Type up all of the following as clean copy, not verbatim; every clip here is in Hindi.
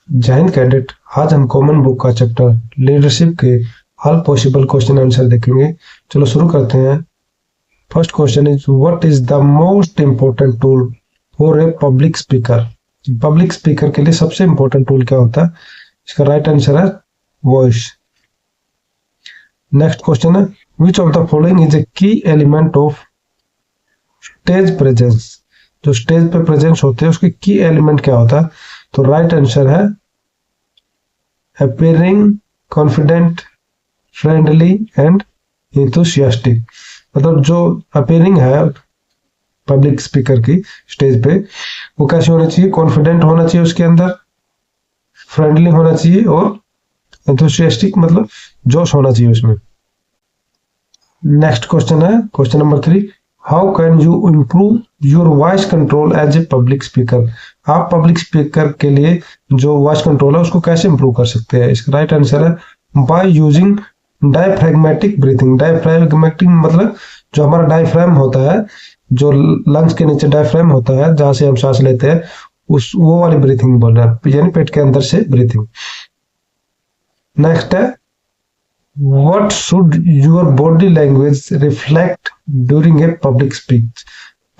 जय हिंद कैडेट। आज हम कॉमन बुक का चैप्टर लीडरशिप के ऑल पॉसिबल क्वेश्चन आंसर देखेंगे। चलो शुरू करते हैं। First question is what is the most important tool for a public speaker. Public speaker के लिए सबसे इंपॉर्टेंट टूल क्या होता है? इसका राइट आंसर है वॉइस। नेक्स्ट क्वेश्चन है which of the following is a की एलिमेंट ऑफ स्टेज प्रेजेंस। जो स्टेज पे प्रेजेंस होते हैं उसके की एलिमेंट क्या होता है? तो राइट आंसर है appearing confident, friendly and enthusiastic। मतलब जो appearing है पब्लिक स्पीकर की स्टेज पे, वो कैसे होनी चाहिए? कॉन्फिडेंट होना चाहिए उसके अंदर, फ्रेंडली होना चाहिए और enthusiastic मतलब जोश होना चाहिए उसमें। नेक्स्ट क्वेश्चन है question number 3, how can you improve your voice control as a public speaker. आप पब्लिक स्पीकर के लिए जो वॉइस कंट्रोल है उसको कैसे इंप्रूव कर सकते हैं? इसका राइट आंसर है by using diaphragmatic breathing. Diaphragmatic मतलब जो हमारा डायफ्राम होता है, जो लंग्स के नीचे डायफ्राम होता है जहां से हम सांस लेते हैं, उस वो वाली ब्रीथिंग बोल रहा है, यानी पेट के अंदर से ब्रीथिंग। नेक्स्ट है what should your body language reflect during a public speech।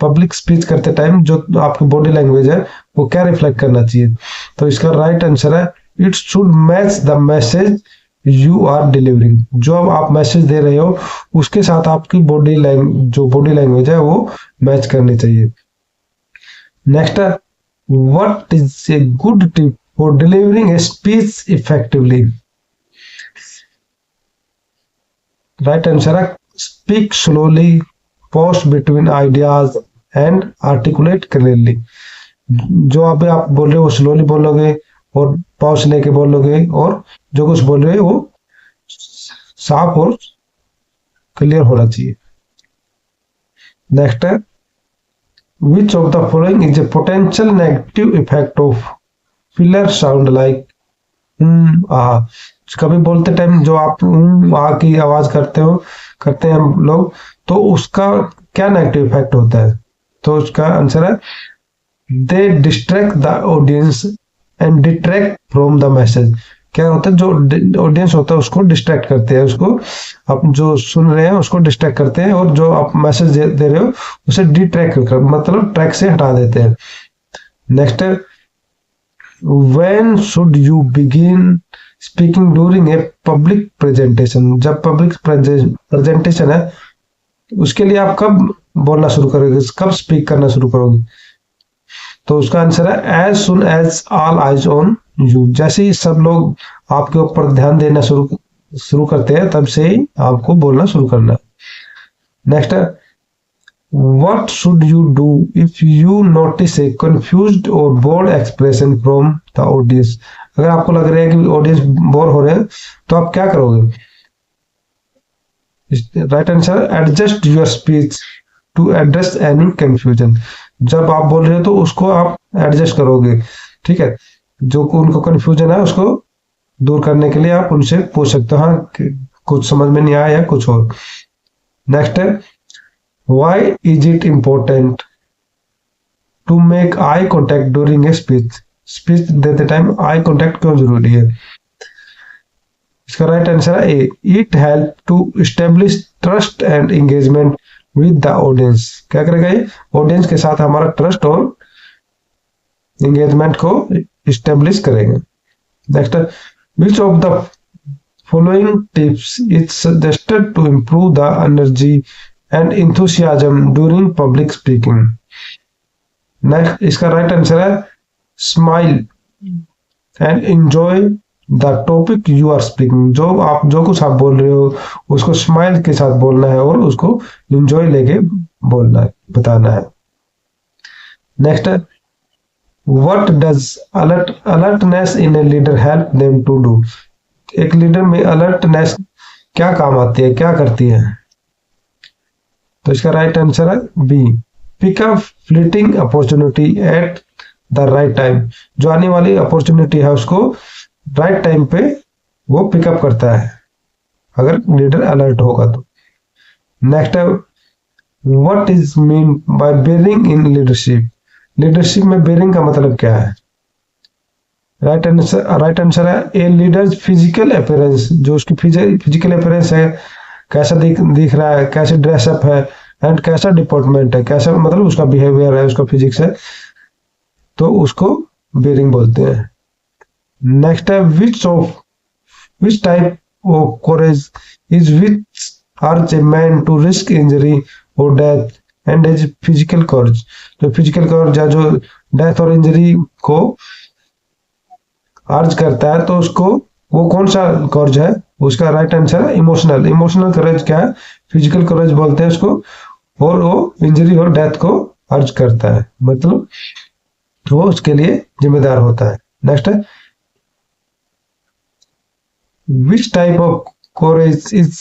Public speech करते टाइम जो आपकी बॉडी लैंग्वेज है वो क्या रिफ्लेक्ट करना चाहिए? तो इसका राइट आंसर है it should match the message you are delivering. जो आप मैसेज दे रहे हो उसके साथ आपकी जो बॉडी लैंग्वेज है वो मैच करनी चाहिए। नेक्स्ट है what is a good tip for delivering a speech effectively. Right answer है speak slowly, pause between ideas and articulate clearly. जो आप बोल रहे हो वो स्लोली बोलोगे और पॉज लेके बोलोगे, और जो कुछ बोल रहे हो वो साफ और क्लियर होना चाहिए। नेक्स्ट है which of the following is a potential negative effect of filler sound like ah. कभी बोलते टाइम जो आप आ की आवाज करते हैं लोग, तो उसका क्या नेगेटिव इफेक्ट होता है? तो उसका आंसर है they distract the audience and detract from the message. क्या होता है? जो ऑडियंस होता है उसको डिस्ट्रैक्ट करते हैं, उसको आप जो सुन रहे हैं उसको डिस्ट्रैक्ट करते हैं, और जो आप मैसेज दे रहे हो उसे डिट्रैक्ट कर मतलब ट्रैक से हटा देते हैं। नेक्स्ट है when should you begin speaking during a public presentation। जब पब्लिक प्रेजेंटेशन है उसके लिए आप कब बोलना शुरू करोगे, कब स्पीक करना शुरू करोगे? तो उसका आंसर है as soon as all eyes on you। जैसे ही सब लोग आपके ऊपर ध्यान देना शुरू करते हैं तब से ही आपको बोलना शुरू करना है। नेक्स्ट है what should you do if you notice a confused or bored expression from the audience। अगर आपको लग रहा है कि ऑडियंस बोर हो रहे हैं तो आप क्या करोगे? Right answer adjust your speech to address any confusion. जब आप बोल रहे हो तो उसको आप एडजस्ट करोगे, ठीक है? जो उनको कंफ्यूजन है उसको दूर करने के लिए आप उनसे पूछ सकते हो, हाँ कुछ समझ में नहीं आया या कुछ और। नेक्स्ट है why is it important to make eye contact during a speech। Speech देते टाइम आई कॉन्टेक्ट क्यों जरूरी है? इसका राइट आंसर है a it help to establish trust and engagement with the audience. क्या करेगा ये? ऑडियंस के साथ हमारा ट्रस्ट और एंगेजमेंट को एस्टेब्लिश करेगा। Next which of the following tips is suggested to improve the energy and enthusiasm during public speaking। Next इसका राइट आंसर है smile and enjoy the topic you are speaking. जो कुछ आप बोल रहे हो उसको स्माइल के साथ बोलना है और उसको एंजॉय लेके बोलना है, बताना है। नेक्स्ट है what does alertness in a leader help them to do. एक लीडर में अलर्टनेस क्या काम आती है, क्या करती है? तो इसका राइट आंसर है B pick up fleeting opportunity at the right time. जो आने वाली अपॉर्चुनिटी है उसको राइट टाइम पे वो पिकअप करता है अगर लीडर अलर्ट होगा तो। नेक्स्ट है what is mean by bearing in leadership. Leadership में बेयरिंग का मतलब क्या है? राइट आंसर है ए लीडर्स फिजिकल अपीयरेंस, जो उसकी फिजिकल अपीयरेंस है, कैसा दिख रहा है, कैसे ड्रेसअप है, एंड कैसा डिपार्टमेंट है, कैसा मतलब उसका बिहेवियर है, उसका फिजिक्स है, तो उसको बेरिंग बोलते हैं। नेक्स्ट है which type of courage is which urge a man to risk injury और death and as physical courage. जो फिजिकल कोरेज है, जो डेथ और इंजरी को अर्ज करता है, तो उसको वो कौन सा कोरेज है? उसका राइट आंसर है इमोशनल कोरेज। क्या है? फिजिकल कोरेज बोलते हैं उसको, और वो इंजरी और डेथ को अर्ज करता है, मतलब वो उसके लिए जिम्मेदार होता है। नेक्स्ट है which type of courage is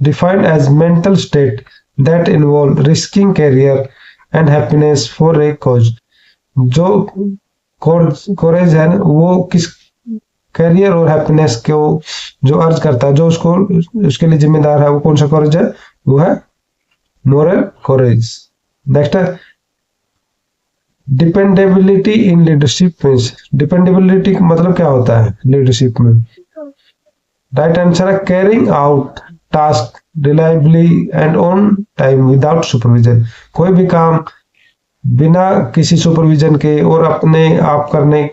defined as mental state that involve risking career and happiness for a cause। जो कोरेज है वो किस करियर और हैप्पीनेस को जो अर्ज करता है, जो उसको उसके लिए जिम्मेदार है, वो कौन सा कोरेज है? वो है मोरल कोरेज। नेक्स्ट है dependability in leadership means, dependability का मतलब क्या होता है लीडरशिप में? राइट आंसर है carrying out task reliably and on time without supervision. कोई भी काम बिना किसी सुपरविजन के और अपने आप करने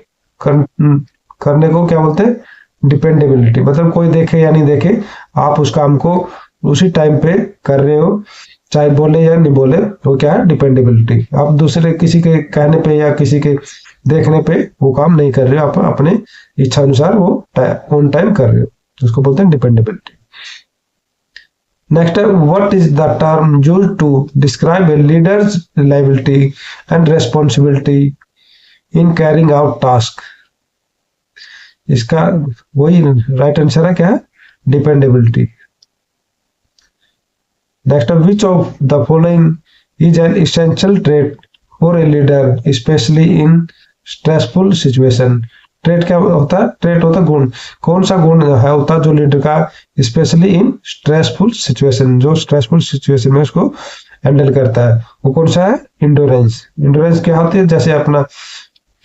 को क्या बोलते हैं? डिपेंडेबिलिटी। मतलब कोई देखे या नहीं देखे, आप उस काम को उसी टाइम पे कर रहे हो, चाहे बोले या नहीं बोले, वो क्या है? डिपेंडेबिलिटी। आप दूसरे किसी के कहने पे या किसी के देखने पे वो काम नहीं कर रहे हो, आप अपने इच्छा अनुसार वो ऑन टाइम कर रहे हो, उसको बोलते हैं डिपेंडेबिलिटी। नेक्स्ट है what is the term used to describe a leader's reliability and responsibility in carrying out task. इसका वही राइट आंसर है, क्या है? डिपेंडेबिलिटी। नेक्स्ट है which of the following is an essential trait for a leader specially in stressful situation. Trait क्या होता है? ट्रेट होता है गुण। कौन सा गुण है होता है जो लीडर का स्पेशली इन स्ट्रेसफुल सिचुएशन, जो स्ट्रेसफुल सिचुएशन में उसको हैंडल करता है, वो कौन सा है? इंडोरेंस। इंडोरेंस क्या होती है? जैसे अपना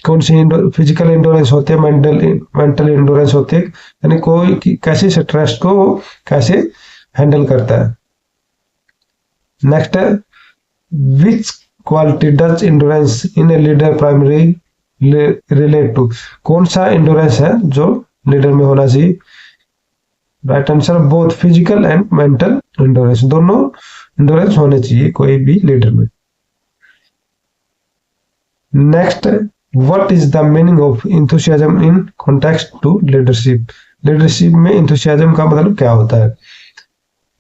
कौन सी फिजिकल इंडोरेंस होती है, मेंटल इंडोरेंस होती है, यानी कोई कैसे स्ट्रेस को कैसे हैंडल करता है। नेक्स्ट है which quality does endurance in a leader primary relate to. कौन सा इंडोरेंस है जो लीडर में होना चाहिए? Right answer both physical and mental endurance, दोनों इंडोरेंस होने चाहिए कोई भी लीडर में। Next what is the meaning of enthusiasm in context to leadership. Leadership में इंथुसियाज्म का मतलब क्या होता है?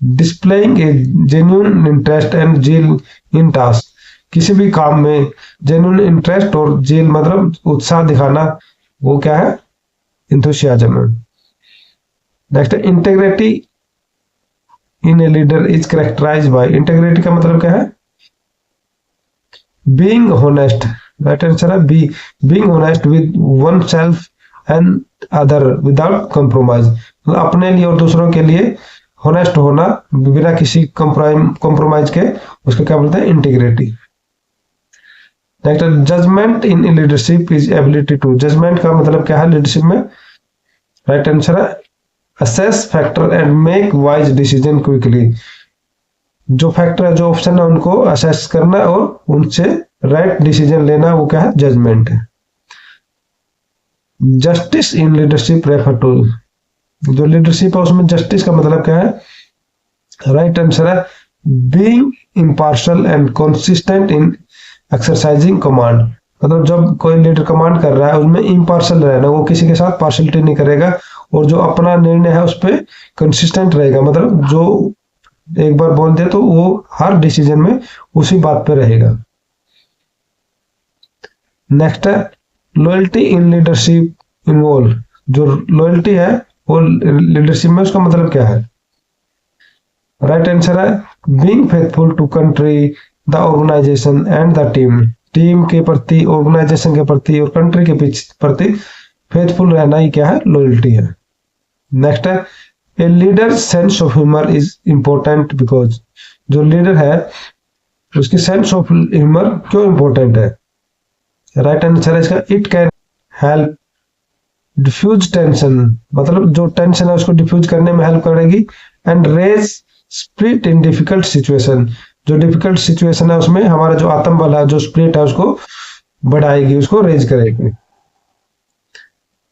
Displaying a genuine interest and zeal in task. किसी भी काम में जेन्युइन इंटरेस्ट और जेल मतलब उत्साह दिखाना, वो क्या है? इंथुसियाज्म है। Next integrity in a leader is characterized by. Integrity का मतलब क्या है? Being honest. राइट आंसर है B, being honest with oneself and other without compromise. मतलब अपने लिए और दूसरों के लिए होनेस्ट होना बिना किसी कॉम्प्रोमाइज के, उसको क्या बोलते हैं? Integrity. Next judgement in leadership is ability to. Judgement का मतलब क्या है लीडरशिप में? राइट आंसर है assess factor and make wise decision quickly. जो फैक्टर है, जो ऑप्शन है, उनको असेस करना और उनसे राइट डिसीजन लेना, वो क्या है? जजमेंट है। Justice in leadership refer to. जो लीडरशिप है उसमें जस्टिस का मतलब क्या है? राइट आंसर है being impartial and consistent in exercising command. मतलब जब कोई लीडर कमांड कर रहा है उसमें इम्पार्शियल रहना, वो किसी के साथ पार्शियलिटी नहीं करेगा, और जो अपना निर्णय है उस पर कंसिस्टेंट रहेगा। मतलब जो एक बार बोल दे तो वो हर डिसीजन में उसी बात पे रहेगा। नेक्स्ट है लॉयल्टी इन लीडरशिप इन्वॉल्व। जो लॉयल्टी है वो लीडरशिप में, उसका मतलब क्या है? राइट आंसर है being faithful to country the organisation and the team. Team के प्रति, ऑर्गेनाइजेशन के प्रति और कंट्री के प्रति फेथफुल रहना ही क्या है? लॉयल्टी है। नेक्स्ट है a leader sense of humour is important because. जो लीडर है उसकी सेंस ऑफ ह्यूमर क्यों इंपॉर्टेंट है? राइट आंसर है इसका it can help diffuse tension, मतलब जो टेंशन है उसको डिफ्यूज करने में हेल्प करेगी। And raise spirit in difficult situation, जो डिफिकल्ट सिचुएशन है उसमें हमारा जो आत्मबल है, जो स्पिरिट है, उसको बढ़ाएगी, उसको रेज करेगी।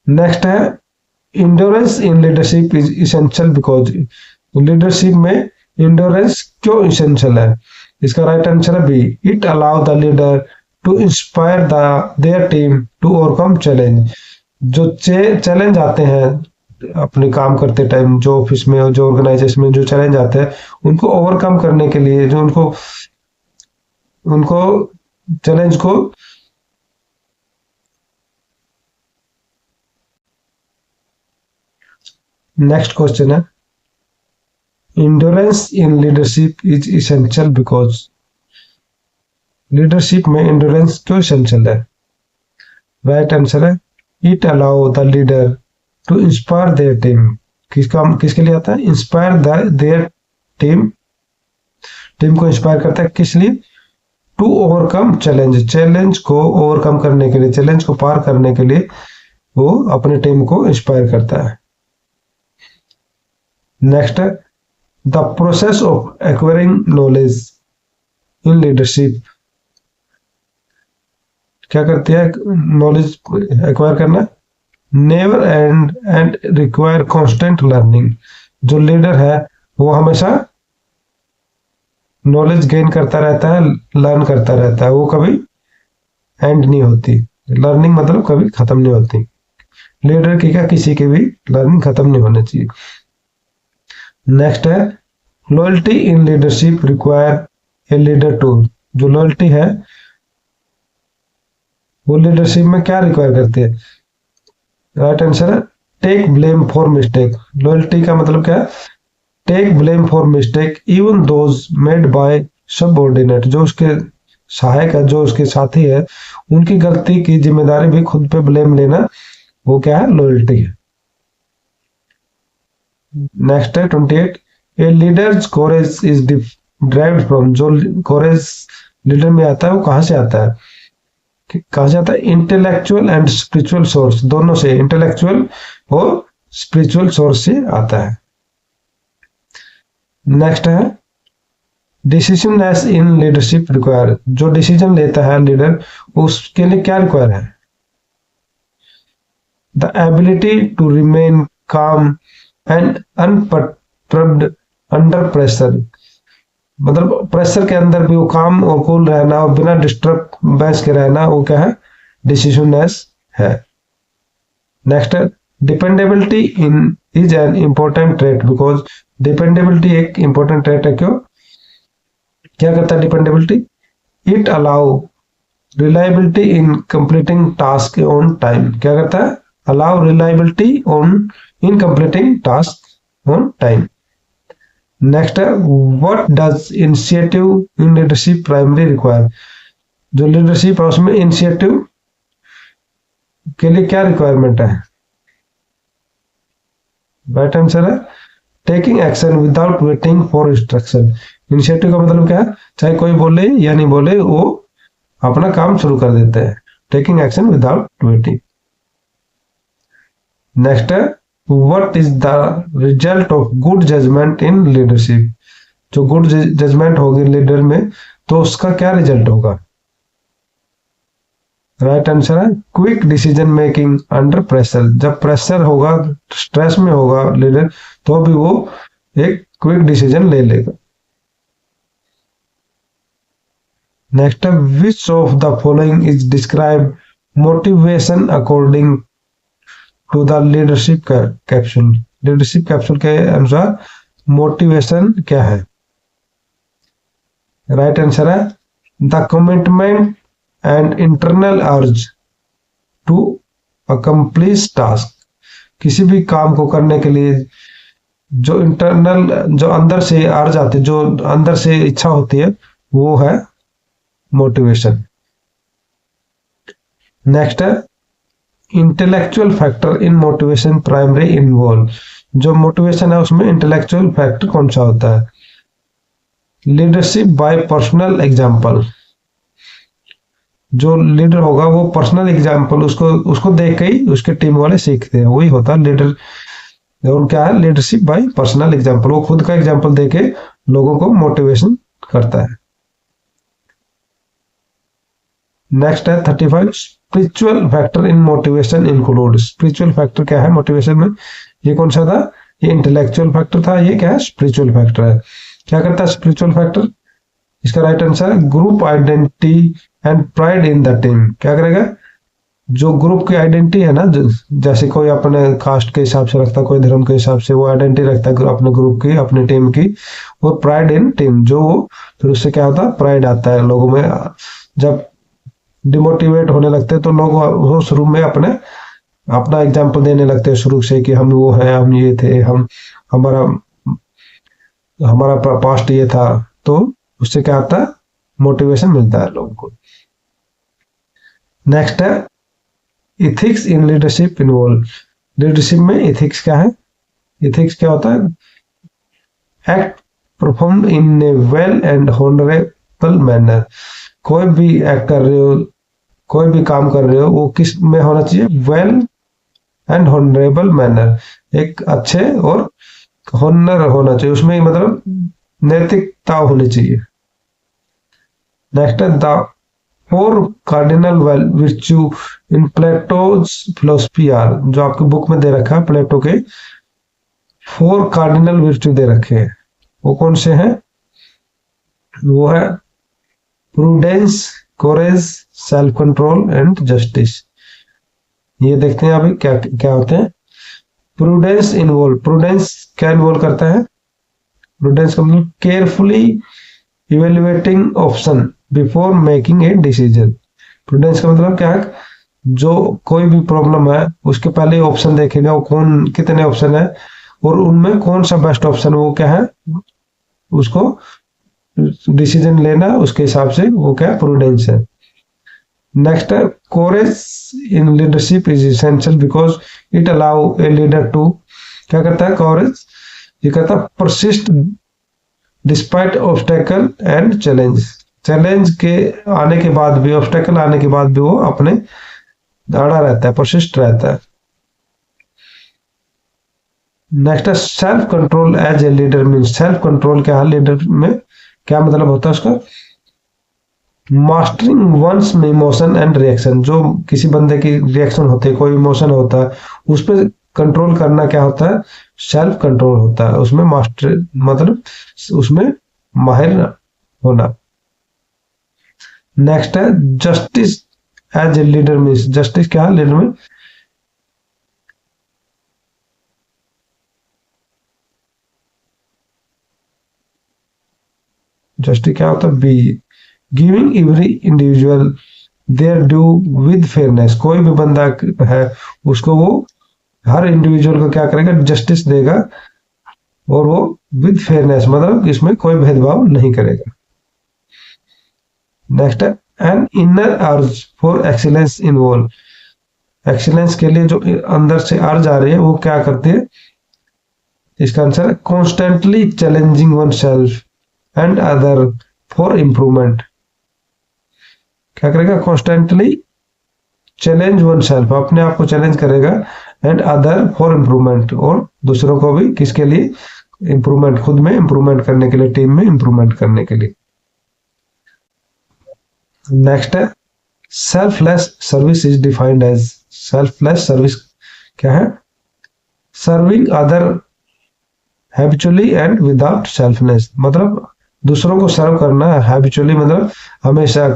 नेक्स्ट है endurance in leadership is essential because, leadership में इंडोरेंस क्यों इसेंशियल है? इसका राइट आंसर है B, it allow the leader to inspire their team to overcome challenge. जो चैलेंज आते हैं अपने काम करते टाइम, जो ऑफिस में, जो ऑर्गेनाइजेशन में जो चैलेंज आते हैं, उनको ओवरकम करने के लिए, जो उनको उनको चैलेंज को नेक्स्ट क्वेश्चन है endurance in leadership is essential because, leadership में इंडोरेंस क्यों इसेंशियल है? राइट आंसर है it allow the leader to inspire their team. किसके लिए आता है? इंस्पायर देयर टीम, टीम को इंस्पायर करता है, किस लिए? टू ओवरकम चैलेंज, चैलेंज को ओवरकम करने के लिए, चैलेंज को पार करने के लिए वो अपने टीम को इंस्पायर करता है। नेक्स्ट है the process of acquiring knowledge in leadership, क्या करती है नॉलेज एक्वायर करना? Never and require constant learning. जो लीडर है वो हमेशा नॉलेज गेन करता रहता है, लर्न करता रहता है, वो कभी एंड नहीं होती। लर्निंग मतलब कभी खत्म नहीं होती। लीडर की क्या, किसी की भी लर्निंग खत्म नहीं होनी चाहिए। नेक्स्ट है loyalty in leadership require a leader to, जो लॉयल्टी है वो लीडरशिप में क्या रिक्वायर करती है? राइट आंसर है take blame for mistake. Loyalty का मतलब क्या है? Take blame for mistake even those made by subordinate, जो उसके सहायक है, जो उसके साथी है, उनकी गलती की जिम्मेदारी भी खुद पे ब्लेम लेना, वो क्या है? लॉयल्टी है। नेक्स्ट है 28, ए लीडर्स कोरेज इज डिराइव्ड फ्रॉम, जो कोरेज लीडर में आता है वो कहां से आता है? कहा जाता है इंटेलेक्चुअल एंड स्पिरिचुअल सोर्स, दोनों से, इंटेलेक्चुअल और स्पिरिचुअल सोर्स से आता है। नेक्स्ट है डिसीजननेस इन लीडरशिप रिक्वायर, जो डिसीजन लेता है लीडर उसके लिए क्या रिक्वायर है? The ability to remain calm and unperturbed under pressure, मतलब प्रेशर के अंदर भी वो काम और कूल रहना और बिना डिस्टर्बेंस के रहना, वो क्या है? डिसीजननेस है। नेक्स्ट है dependability in is an important trait because, dependability एक इंपॉर्टेंट ट्रेट है, क्यों? क्या करता है dependability? It allow reliability in completing task on time, क्या करता है? Allow reliability in completing task on time. Next है what does initiative in leadership primary require, जो लीडरशिप है उसमें इनिशिएटिव के लिए क्या रिक्वायरमेंट है? राइट आंसर है taking action without waiting for instruction. Initiative का मतलब क्या है? चाहे कोई बोले या नहीं बोले, वो अपना काम शुरू कर देते हैं। Taking action without waiting. Next है what is the result of good judgment in leadership, जो गुड जजमेंट होगी लीडर में तो उसका क्या रिजल्ट होगा? राइट आंसर है quick decision making under pressure, जब प्रेशर होगा, स्ट्रेस में होगा लीडर, तो भी वो एक क्विक डिसीजन ले लेगा। नेक्स्ट है which of the following is describe motivation according to the leadership capsule, leadership capsule के अनुसार मोटिवेशन क्या है? राइट आंसर है the commitment and internal urge to accomplish task, किसी भी काम को करने के लिए जो इंटरनल, जो अंदर से अर्ज आती है, जो अंदर से इच्छा होती है, वो है मोटिवेशन। नेक्स्ट है intellectual factor in motivation primary involve, जो मोटिवेशन है उसमें इंटेलेक्चुअल फैक्टर कौन सा होता है? लीडरशिप बाय पर्सनल एग्जांपल, जो लीडर होगा वो पर्सनल एग्जाम्पल उसको उसको देख के ही उसके टीम वाले सीखते हैं, वही होता है लीडर। और क्या है, लीडरशिप बाय पर्सनल एग्जाम्पल, वो खुद का एग्जाम्पल देके लोगों को मोटिवेशन करता है। नेक्स्ट है 35, spiritual factor in motivation include. Spiritual factor क्या है मोटिवेशन में, ये कौन सा था, ये इंटेलेक्चुअल फैक्टर था, ये क्या है स्पिरिचुअल फैक्टर है। क्या करता है स्पिरिचुअल फैक्टर, इसका राइट आंसर है group identity and pride in the team. क्या करेगा, जो ग्रुप की आइडेंटिटी है ना, जैसे कोई अपने कास्ट के हिसाब से रखता है, कोई धर्म के हिसाब से वो आइडेंटिटी रखता है अपने ग्रुप की, अपनी टीम की, और प्राइड इन टीम, जो वो फिर उससे क्या होता है प्राइड आता है लोगों में। जब डिमोटिवेट होने लगते हैं तो लोग वो शुरू में अपना एग्जाम्पल देने लगते हैं शुरू से कि हम वो हैं, हम ये थे, हम हमारा हमारा पास्ट ये था, तो उससे क्या आता है मोटिवेशन मिलता है लोगों को। नेक्स्ट है इथिक्स इन लीडरशिप इन्वॉल्व। लीडरशिप में इथिक्स क्या है, इथिक्स क्या होता है, act perform in A well and honourable manner. कोई भी एक्ट कर रहे हो, कोई भी काम कर रहे हो, वो किस में होना चाहिए, वेल एंड हॉनरेबल मैनर, एक अच्छे और हॉनर होना चाहिए उसमें, मतलब नैतिकता होनी चाहिए। नेक्स्ट है the 4 cardinal virtue in Plato's philosophy are. जो आपकी बुक में दे रखा है प्लेटो के 4 कार्डिनल विर्च्यू दे रखे हैं, वो कौन से हैं, वो है prudence, courage, self control and justice. ये देखते हैं अभी क्या क्या होते हैं। प्रूडेंस इन्वॉल्व, प्रूडेंस क्या इन्वॉल्व करता है, प्रूडेंस का मतलब carefully evaluating option before making a decision. Prudence का मतलब क्या है, जो कोई भी प्रॉब्लम है उसके पहले ऑप्शन देखेगा, वो कौन कितने ऑप्शन है और उनमें कौन सा बेस्ट ऑप्शन वो क्या है, उसको डिसीजन लेना उसके हिसाब से, वो क्या प्रूडेंस है। नेक्स्ट है courage in leadership is essential because it allow a leader to, क्या करता है कोरेज, ये कहता है persist despite obstacle and challenge. Challenge के आने के बाद भी, ऑब्स्टेकल आने के बाद भी वो अपने अड़ा रहता है, परसिस्ट रहता है। नेक्स्ट है self control as a leader mean. Self control क्या है लीडर में, क्या मतलब होता है उसका, mastering one's emotion and reaction. जो किसी बंदे की रिएक्शन होती है, कोई इमोशन होता है, उस पर कंट्रोल करना क्या होता है, सेल्फ कंट्रोल होता है। उसमें मास्टर मतलब उसमें माहिर होना। नेक्स्ट है justice as a leader means. Justice क्या है लीडर में, जस्टिस क्या होता है, B giving every individual their due with fairness. कोई भी बंदा है उसको वो हर इंडिविजुअल को क्या करेगा, जस्टिस देगा, और वो विद फेयरनेस मतलब इसमें कोई भेदभाव नहीं करेगा। नेक्स्ट है an inner urge for excellence involve. Excellence के लिए जो अंदर से अर्ज आ रही है वो क्या करती है, इसका आंसर है constantly challenging one self and other for improvement. क्या करेगा, कॉन्स्टेंटली चैलेंज वन सेल्फ, अपने आप को चैलेंज करेगा, एंड अदर फॉर इंप्रूवमेंट, और दूसरों को भी किसके लिए, इंप्रूवमेंट, खुद में इंप्रूवमेंट करने के लिए, टीम में इंप्रूवमेंट करने के लिए। नेक्स्ट है selfless service is defined as. Selfless service क्या है, serving other habitually and without selfness. मतलब दूसरों को सर्व करना हैबिचुअली, मतलब हमेशा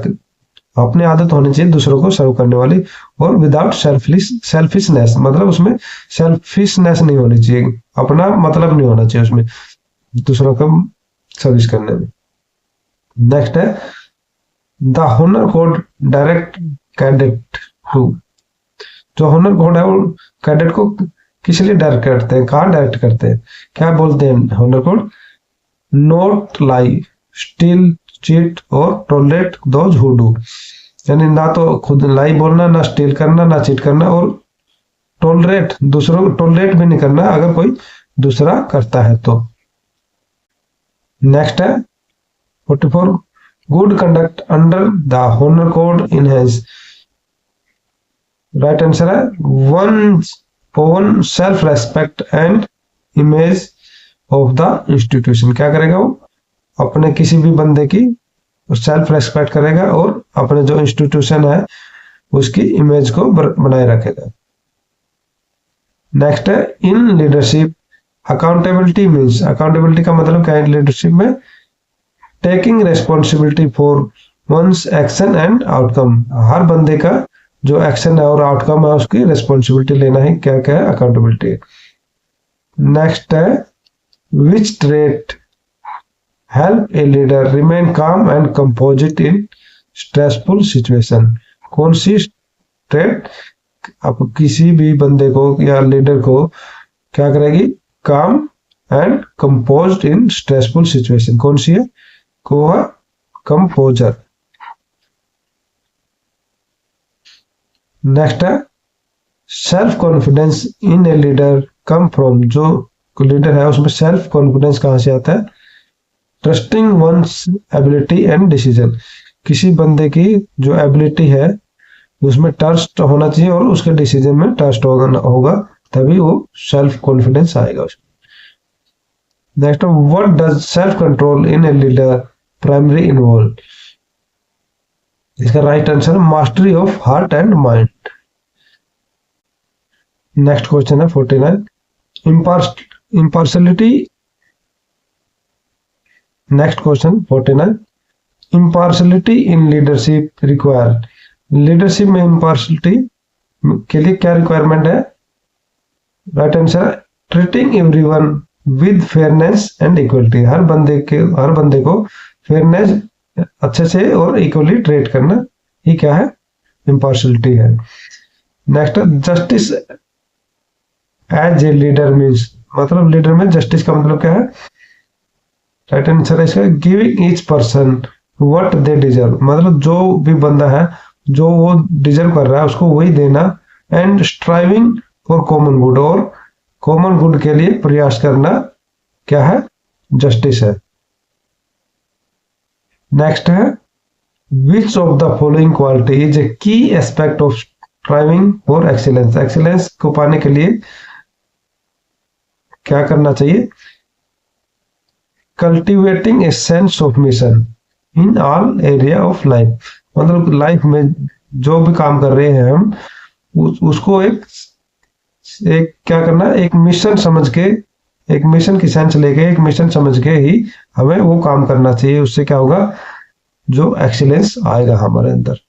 अपनी आदत होनी चाहिए दूसरों को सर्व करने वाली, और विदाउट सेल्फिशनेस मतलब उसमें सेल्फिशनेस नहीं होनी चाहिए, अपना मतलब नहीं होना चाहिए उसमें दूसरों को सर्विस करने में। नेक्स्ट है the honour code direct cadet to. जो हॉनर कोड है वो कैडेट को किस लिए डायरेक्ट करते हैं, कहाँ डायरेक्ट करते हैं, क्या बोलते हैं honour code, not lie, steal, cheat और टॉलरेट दोज हु डू। यानी ना तो खुद लाई बोलना, ना स्टील करना, ना चीट करना, और टॉलरेट, दूसरों को टॉलरेट भी नहीं करना अगर कोई दूसरा करता है तो। नेक्स्ट है 44 good conduct under the honour code enhance. Right answer है one own self respect and image of the institution. क्या करेगा वो? अपने किसी भी बंदे की सेल्फ रेस्पेक्ट करेगा और अपने जो इंस्टीट्यूशन है उसकी इमेज को बनाए रखेगा। नेक्स्ट है in leadership accountability means. Accountability का मतलब क्या है लीडरशिप में? Taking responsibility for one's action and outcome. हर बंदे का जो एक्शन है और आउटकम है उसकी रेस्पॉन्सिबिलिटी लेना ही क्या क्या है? अकाउंटेबिलिटी। नेक्स्ट है which trait help a leader remain calm and composed in stressful situation. कौन सी ट्रेट आप किसी भी बंदे को या लीडर को क्या करेगी? Calm and composed in stressful situation. कौन सी है? को है कंपोजर। नेक्स्ट है self confidence in a leader come from. जो लीडर है उसमें सेल्फ कॉन्फिडेंस कहां से आता है? Trusting one's ability and decision. किसी बंदे की जो एबिलिटी है उसमें ट्रस्ट होना चाहिए और उसके डिसीजन में ट्रस्ट होगा तभी वो सेल्फ कॉन्फिडेंस आएगा उसमें। Next what does self control in a leader primary involve. इसका राइट आंसर है mastery of heart and mind. Next question है 49 impartiality. Next question 49 impartiality in leadership require. Leadership में इम्पार्शलिटी के लिए क्या रिक्वायरमेंट है? Right answer treating everyone with fairness and equality. हर बंदे को फेयरनेस अच्छे से और इक्वली ट्रीट करना ये क्या है? इम्पार्शलिटी है। Next justice as a leader means. मतलब लीडर में जस्टिस का मतलब क्या है? राइट आंसर है इसका giving each person what they deserve. मतलब जो भी बंदा है जो वो डिजर्व कर रहा है उसको वही देना। And striving for common good. और कॉमन गुड के लिए प्रयास करना क्या है? जस्टिस है। नेक्स्ट है which of the following quality is a key aspect of striving for excellence. Excellence को पाने के लिए क्या करना चाहिए? Cultivating a sense of mission in all area of life. मतलब लाइफ में जो भी काम कर रहे हैं हम उसको एक क्या करना? एक मिशन समझ के, एक मिशन की सेंस लेके, एक मिशन समझ के ही हमें वो काम करना चाहिए। उससे क्या होगा? जो एक्सीलेंस आएगा हमारे अंदर।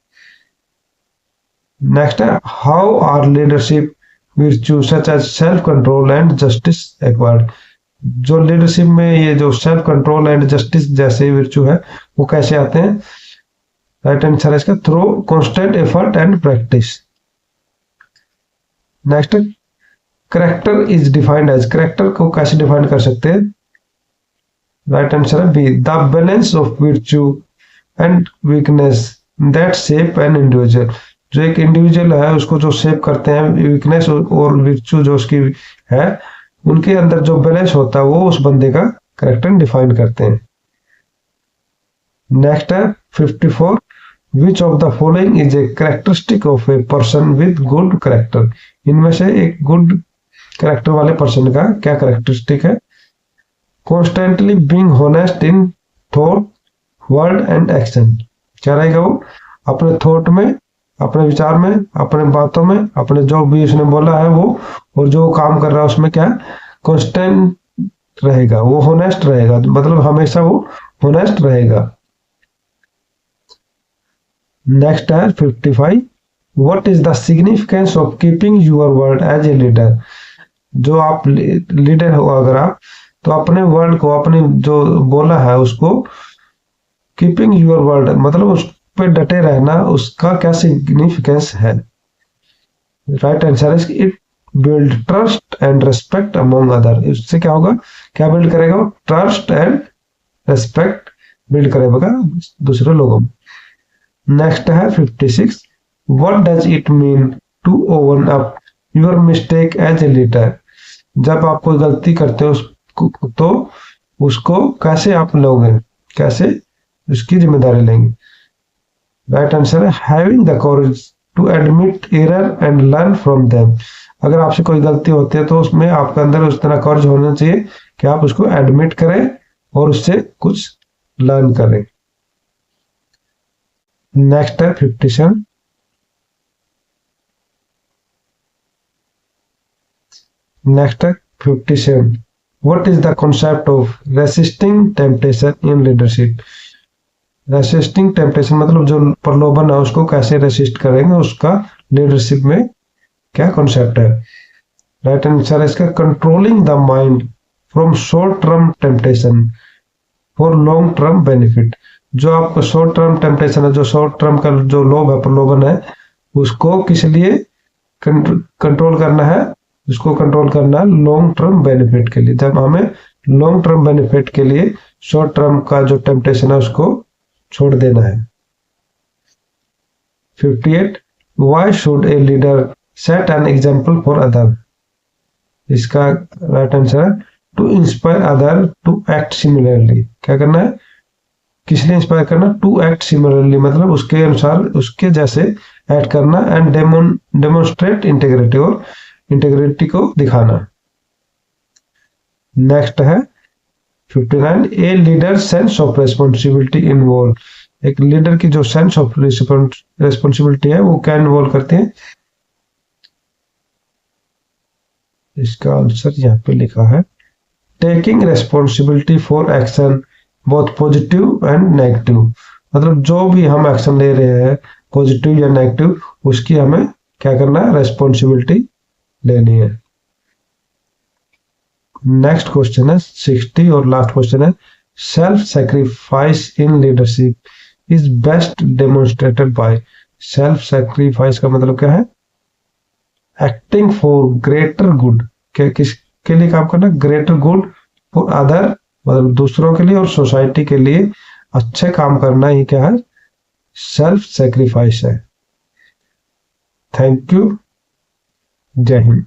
नेक्स्ट है how are leadership virtue such as self control and justice acquired। जो लीडरशिप में ये जो सेल्फ कंट्रोल एंड जस्टिस जैसे विर्चू है वो कैसे आते हैं? राइट आंसर है इसका through constant effort and practice. Next character is defined as. Character को कैसे डिफाइन कर सकते हैं? राइट आंसर है B the balance of virtue and weakness that shape an individual. जो एक इंडिविजुअल है उसको जो शेप करते हैं वीकनेस और विर्चू जो उसकी है उनके अंदर जो बैलेंस होता है वो उस बंदे का करेक्टर डिफाइन करते हैं। नेक्स्ट है 54 विच of the following is a characteristic of a person with good character. इनमें से एक गुड करेक्टर वाले पर्सन का क्या कैरेक्टरिस्टिक है? Constantly being honest in thought word and action. क्या रहेगा वो? अपने थॉट में, अपने विचार में, अपने बातों में, अपने जो भी उसने बोला है वो और जो काम कर रहा है उसमें क्या कांस्टेंट रहेगा, वो होनेस्ट रहेगा। मतलब हमेशा वो होनेस्ट रहेगा। नेक्स्ट है 55 what is the significance of keeping your word as a leader. जो आप लीडर हो अगर आप तो अपने वर्ड को, अपने जो बोला है उसको कीपिंग योर वर्ड मतलब उस पे डटे रहना, उसका क्या सिग्निफिकेंस है? राइट आंसर है it build trust and respect among other. इससे क्या होगा? क्या बिल्ड करेगा? ट्रस्ट एंड रेस्पेक्ट बिल्ड करेगा दूसरे लोगों में। नेक्स्ट है 56 what does it mean to own up your mistake as a leader. जब आप कोई गलती करते हो तो उसको कैसे आप लोगे, कैसे उसकी जिम्मेदारी लेंगे। राइट आंसर है having the courage to admit error and learn from them. अगर आपसे कोई गलती होती है तो उसमें आपके अंदर उस तरह करेज होना चाहिए कि आप उसको एडमिट करें और उससे कुछ लर्न करें। नेक्स्ट है 57। नेक्स्ट है 57। What is the concept of resisting temptation in leadership. Resisting temptation मतलब जो प्रलोभन है उसको कैसे रेसिस्ट करेंगे, उसका लीडरशिप में क्या कॉन्सेप्ट है। राइट आंसर है इसका controlling the mind from short term temptation for long term benefit. जो आपको शॉर्ट टर्म टेम्पटेशन है, जो शॉर्ट टर्म का जो लोभ है, प्रलोभन है, उसको किस लिए कंट्रोल करना है, उसको कंट्रोल करना है लॉन्ग टर्म बेनिफिट के लिए। जब हमें लॉन्ग टर्म बेनिफिट के लिए शॉर्ट टर्म का जो टेम्पटेशन है उसको छोड़ देना है। 58 why should a leader set an example for other. इसका राइट आंसर है to inspire other to act similarly. क्या करना है, किस लिए इंस्पायर करना, टू एक्ट सिमिलरली मतलब उसके अनुसार उसके जैसे एक्ट करना एंड डेमोन्स्ट्रेट इंटीग्रिटी और इंटीग्रिटी को दिखाना। नेक्स्ट है 59 ए leader sense of responsibility involve. एक लीडर की जो सेंस ऑफ रेस्पॉन्सिबिलिटी है वो क्या इन्वॉल्व करते हैं। इसका आंसर यहाँ पे लिखा है taking responsibility for action both positive and negative. मतलब जो भी हम एक्शन ले रहे हैं पॉजिटिव या नेगेटिव, उसकी हमें क्या करना है, रेस्पॉन्सिबिलिटी लेनी है। नेक्स्ट क्वेश्चन है 60 और लास्ट क्वेश्चन है self sacrifice in leadership is best demonstrated by. Self sacrifice का मतलब क्या है, एक्टिंग फॉर ग्रेटर गुड। किसके लिए काम करना, ग्रेटर गुड फॉर अदर मतलब दूसरों के लिए और सोसाइटी के लिए अच्छे काम करना ही क्या है, सेल्फ सैक्रिफाइस है। थैंक यू, जय हिंद।